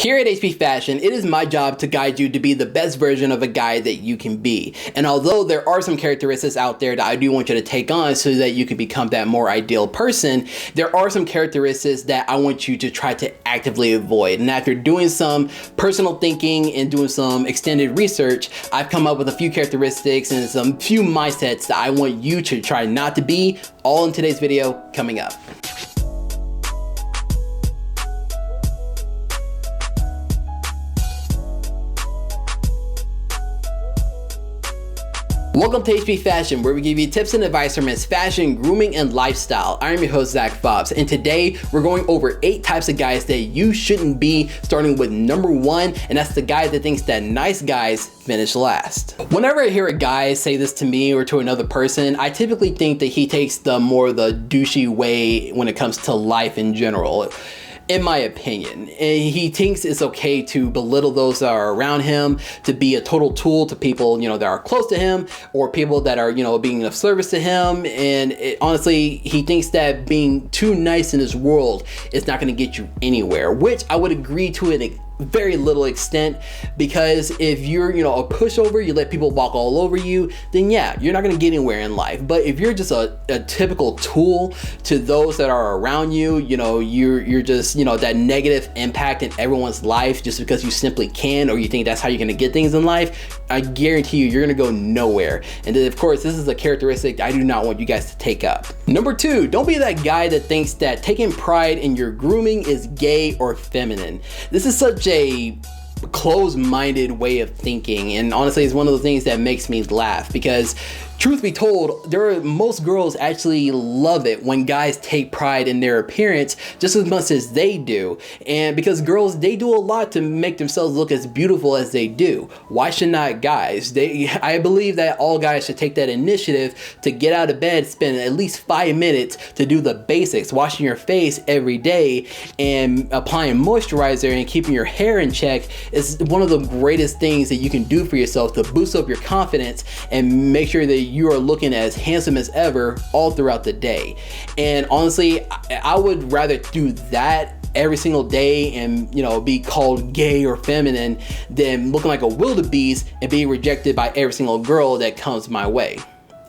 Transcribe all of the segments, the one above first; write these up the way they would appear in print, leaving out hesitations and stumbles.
Here at HP Fashion, it is my job to guide you to be the best version of a guy that you can be. And although there are some characteristics out there that I do want you to take on so that you can become that more ideal person, there are some characteristics that I want you to try to actively avoid. And after doing some personal thinking and doing some extended research, I've come up with a few characteristics and some few mindsets that I want you to try not to be, all in today's video coming up. Welcome to HP Fashion, where we give you tips and advice from men's fashion, grooming, and lifestyle. I'm your host, Zach Fobbs, and today we're going over 8 types of guys that you shouldn't be, starting with number 1, and that's the guy that thinks that nice guys finish last. Whenever I hear a guy say this to me or to another person, I typically think that he takes the douchey way when it comes to life in general. In my opinion, and he thinks it's okay to belittle those that are around him, to be a total tool to people, that are close to him, or people that are, being of service to him. And honestly, he thinks that being too nice in this world is not going to get you anywhere, which I would agree to a very little extent, because if you're a pushover, you let people walk all over you, then yeah, you're not going to get anywhere in life. But if you're just a typical tool to those that are around you, you're just that negative impact in everyone's life just because you simply can, or you think that's how you're going to get things in life, I guarantee you're going to go nowhere. And then of course, this is a characteristic I do not want you guys to take up. Number 2, don't be that guy that thinks that taking pride in your grooming is gay or feminine. This is such a closed-minded way of thinking, and honestly it's one of the things that makes me laugh, because truth be told, most girls actually love it when guys take pride in their appearance just as much as they do. And because girls, they do a lot to make themselves look as beautiful as they do. Why should not guys? I believe that all guys should take that initiative to get out of bed, spend at least 5 minutes to do the basics, washing your face every day and applying moisturizer and keeping your hair in check is one of the greatest things that you can do for yourself to boost up your confidence and make sure that you are looking as handsome as ever all throughout the day. And honestly, I would rather do that every single day and be called gay or feminine than looking like a wildebeest and being rejected by every single girl that comes my way.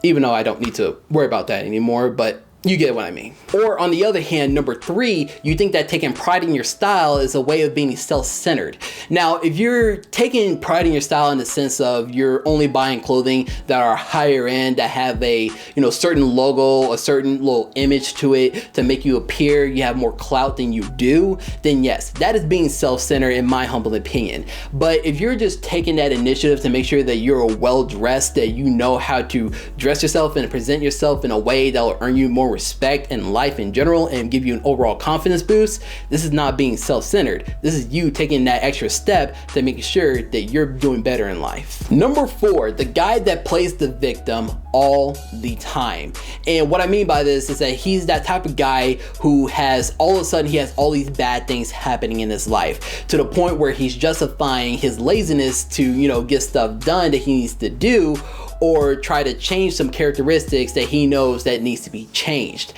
Even though I don't need to worry about that anymore, but you get what I mean. Or on the other hand, number 3, you think that taking pride in your style is a way of being self-centered. Now, if you're taking pride in your style in the sense of you're only buying clothing that are higher end, that have a certain logo, a certain little image to it to make you appear you have more clout than you do, then yes, that is being self-centered in my humble opinion. But if you're just taking that initiative to make sure that you're well-dressed, that you know how to dress yourself and present yourself in a way that will earn you more respect in life in general and give you an overall confidence boost, this is not being self-centered. This is you taking that extra step to make sure that you're doing better in life. Number 4, the guy that plays the victim all the time. And what I mean by this is that he's that type of guy who has all of a sudden he has all these bad things happening in his life to the point where he's justifying his laziness to get stuff done that he needs to do, or try to change some characteristics that he knows that needs to be changed.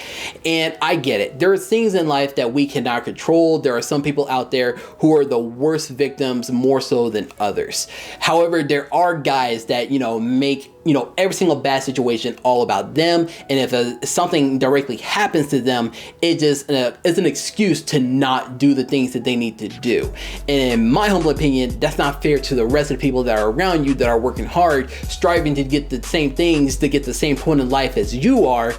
And I get it. There are things in life that we cannot control. There are some people out there who are the worst victims more so than others. However, there are guys that, make every single bad situation all about them. And if something directly happens to them, it just is an excuse to not do the things that they need to do. And in my humble opinion, that's not fair to the rest of the people that are around you that are working hard, striving to get the same things, to get the same point in life as you are.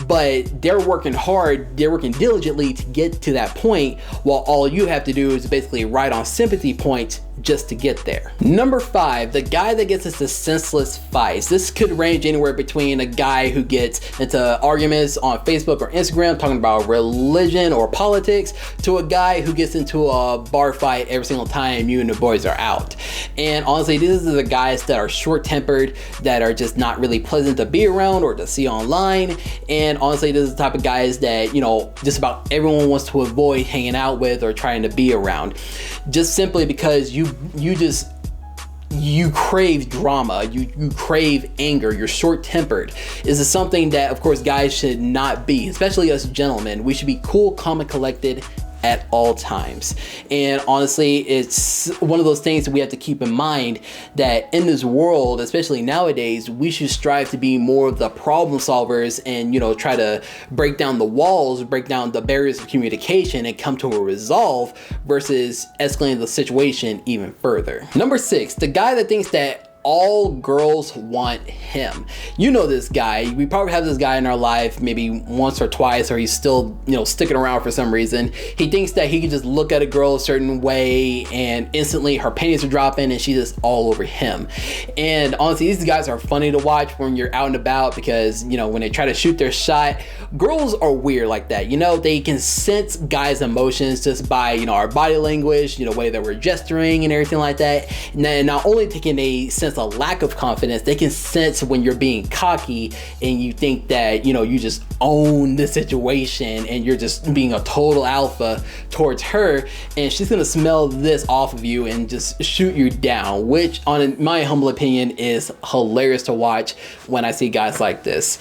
But they're working hard, they're working diligently to get to that point, while all you have to do is basically ride on sympathy points just to get there. Number 5, the guy that gets into senseless fights. This could range anywhere between a guy who gets into arguments on Facebook or Instagram talking about religion or politics, to a guy who gets into a bar fight every single time you and the boys are out. And honestly, these are the guys that are short-tempered, that are just not really pleasant to be around or to see online. And honestly, this is the type of guys that just about everyone wants to avoid hanging out with or trying to be around, just simply because you crave drama, you crave anger, you're short-tempered. This is something that, of course, guys should not be, especially us gentlemen. We should be cool, calm, and collected at all times. And honestly, it's one of those things that we have to keep in mind, that in this world, especially nowadays, we should strive to be more of the problem solvers and, you know, try to break down the walls, break down the barriers of communication and come to a resolve versus escalating the situation even further. Number 6, the guy that thinks that all girls want him. You know this guy. We probably have this guy in our life maybe once or twice, or he's still, you know, sticking around for some reason. He thinks that he can just look at a girl a certain way and instantly her panties are dropping and she's just all over him. And honestly, these guys are funny to watch when you're out and about, because, you know, when they try to shoot their shot, girls are weird like that. You know, they can sense guys' emotions just by, you know, our body language, you know, way that we're gesturing and everything like that. And then not only can they sense a lack of confidence, they can sense when you're being cocky and you think that, you know, you just own the situation and you're just being a total alpha towards her, and she's gonna smell this off of you and just shoot you down, which on my humble opinion is hilarious to watch when I see guys like this.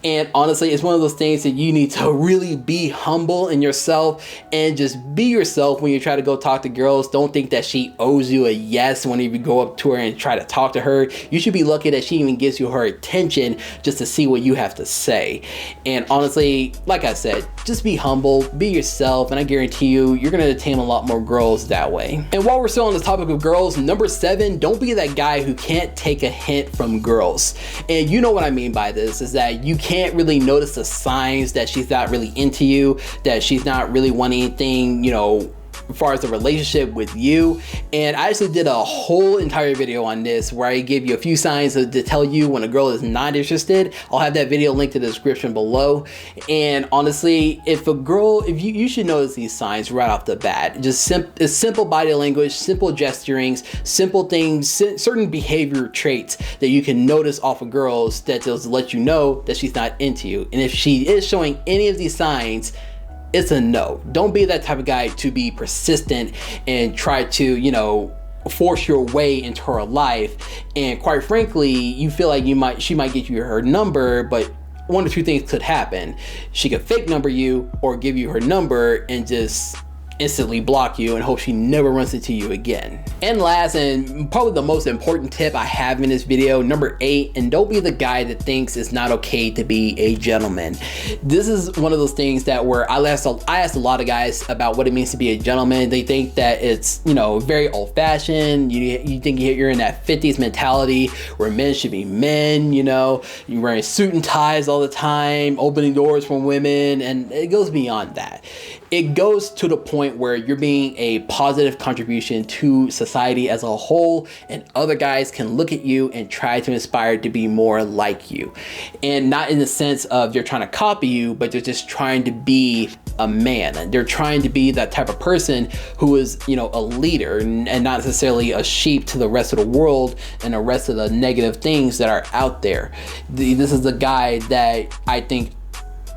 And honestly, it's one of those things that you need to really be humble in yourself and just be yourself when you try to go talk to girls. Don't think that she owes you a yes when you go up to her and try to talk to her. You should be lucky that she even gives you her attention just to see what you have to say. And honestly, like I said, just be humble, be yourself, and I guarantee you, you're gonna tame a lot more girls that way. And while we're still on this topic of girls, number 7, don't be that guy who can't take a hint from girls. And you know what I mean by this, is that you can't really notice the signs that she's not really into you, that she's not really wanting anything, you know, as far as the relationship with you. And I actually did a whole entire video on this where I give you a few signs to tell you when a girl is not interested. I'll have that video linked in the description below. And honestly, if you should notice these signs right off the bat. Just simple body language, simple gesturings, simple things, certain behavior traits that you can notice off of girls that just let you know that she's not into you. And if she is showing any of these signs, it's a no. Don't be that type of guy to be persistent and try to, you know, force your way into her life. And quite frankly, you feel like she might get you her number, but one or two things could happen. She could fake number you or give you her number and just instantly block you and hope she never runs into you again. And last, and probably the most important tip I have in this video, number 8, and don't be the guy that thinks it's not okay to be a gentleman. This is one of those things that where I asked a lot of guys about what it means to be a gentleman. They think that it's, you know, very old fashioned. You think you're in that 50s mentality where men should be men, you know, you're wearing suit and ties all the time, opening doors for women, and it goes beyond that. It goes to the point where you're being a positive contribution to society as a whole, and other guys can look at you and try to inspire to be more like you. And not in the sense of they're trying to copy you, but they're just trying to be a man. They're trying to be that type of person who is, you know, a leader and not necessarily a sheep to the rest of the world and the rest of the negative things that are out there. This is the guy that I think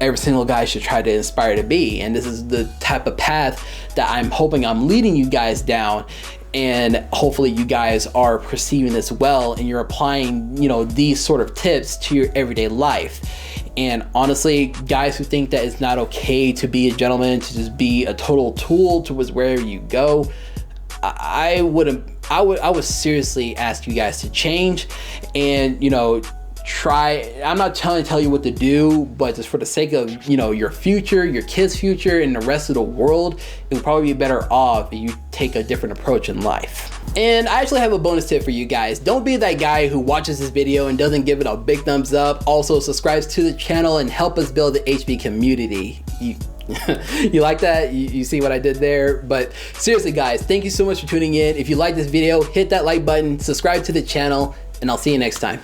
every single guy should try to inspire to be. And this is the type of path that I'm hoping I'm leading you guys down. And hopefully you guys are perceiving this well and you're applying, you know, these sort of tips to your everyday life. And honestly, guys who think that it's not okay to be a gentleman, to just be a total tool towards wherever you go, I would seriously ask you guys to change and, you know, I'm not trying to tell you what to do, but just for the sake of, you know, your future, your kids' future, and the rest of the world, it would probably be better off if you take a different approach in life. And I actually have a bonus tip for you guys. Don't be that guy who watches this video and doesn't give it a big thumbs up. Also subscribes to the channel and help us build the HB community. You like that? You see what I did there? But seriously guys, thank you so much for tuning in. If you like this video, hit that like button, subscribe to the channel, and I'll see you next time.